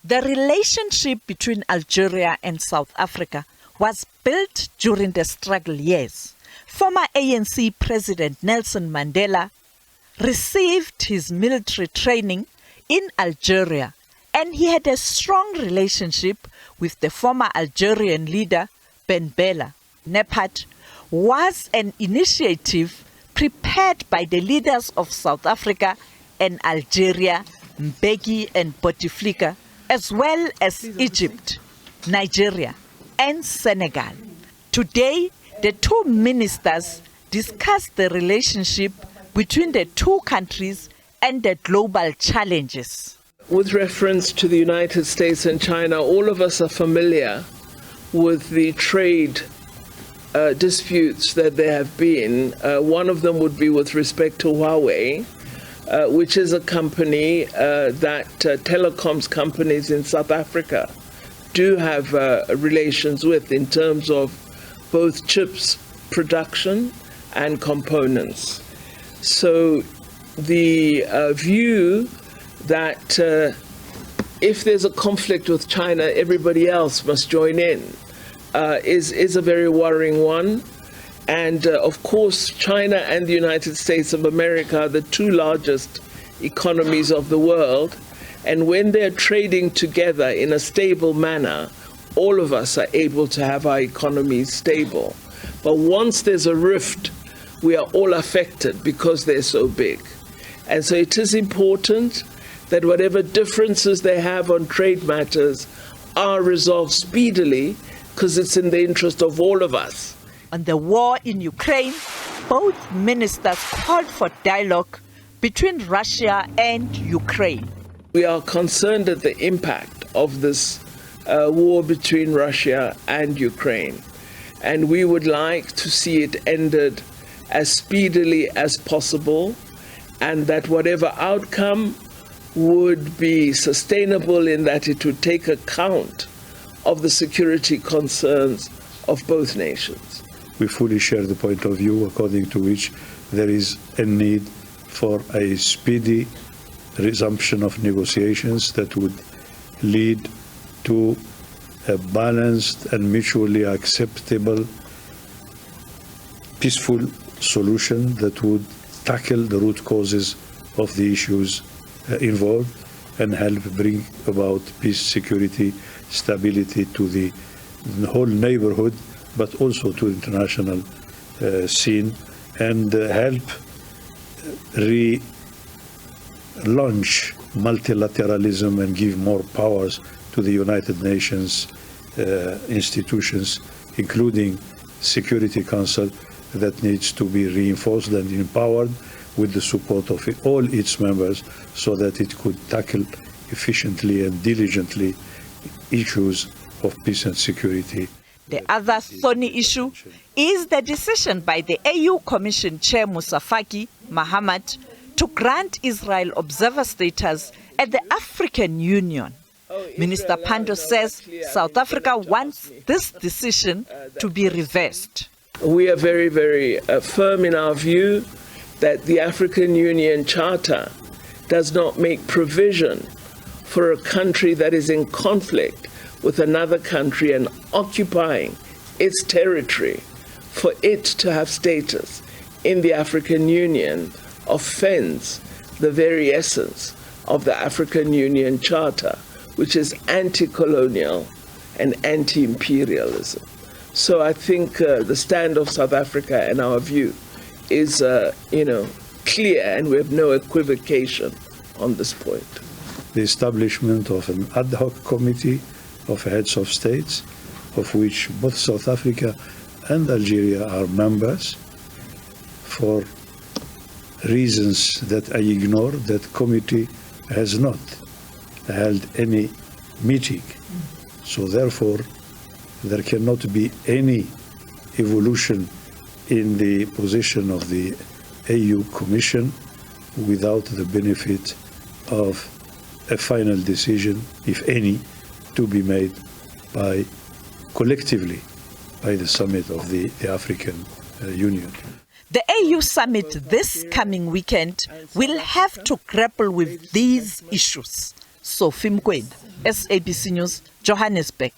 The relationship between Algeria and South Africa was built during the struggle years. Former ANC President Nelson Mandela received his military training in Algeria, and he had a strong relationship with the former Algerian leader Ben Bella. NEPAD was an initiative prepared by the leaders of South Africa and Algeria, Mbeki and Bouteflika, as well as Egypt, Nigeria, and Senegal. Today, the two ministers discussed the relationship between the two countries and the global challenges. With reference to the United States and China, all of us are familiar with the trade disputes that there have been. One of them would be with respect to Huawei, which is a company that telecoms companies in South Africa do have relations with in terms of both chips production and components. So the view that if there's a conflict with China, everybody else must join in is a very worrying one. And of course, China and the United States of America are the two largest economies of the world. And when they're trading together in a stable manner, all of us are able to have our economies stable. But once there's a rift, we are all affected because they're so big. And so it is important that whatever differences they have on trade matters are resolved speedily, because it's in the interest of all of us. On the war in Ukraine, both ministers called for dialogue between Russia and Ukraine. We are concerned at the impact of this war between Russia and Ukraine, and we would like to see it ended as speedily as possible, and that whatever outcome would be sustainable in that it would take account of the security concerns of both nations. We fully share the point of view according to which there is a need for a speedy resumption of negotiations that would lead to a balanced and mutually acceptable, peaceful solution that would tackle the root causes of the issues involved and help bring about peace, security, stability to the whole neighborhood, but also to the international scene, and help relaunch multilateralism and give more powers to the United Nations institutions, including Security Council, that needs to be reinforced and empowered with the support of all its members so that it could tackle efficiently and diligently issues of peace and security. The other thorny issue is the decision by the AU Commission Chair Moussa Faki Mahamat to grant Israel observer status at the African Union. Minister Pandor says South Africa wants this decision to be reversed. We are very, very firm in our view that the African Union Charter does not make provision for a country that is in conflict with another country and occupying its territory, for it to have status in the African Union offends the very essence of the African Union Charter, which is anti-colonial and anti-imperialism. So I think the stand of South Africa and our view is, clear, and we have no equivocation on this point. The establishment of an ad hoc committee of heads of states, of which both South Africa and Algeria are members, for reasons that I ignore, that committee has not held any meeting. So therefore, there cannot be any evolution in the position of the AU Commission without the benefit of a final decision, if any, to be made collectively by the summit of the African Union. The AU summit this coming weekend will have to grapple with these issues. Sophie Mkwena, SABC News, Johannesburg.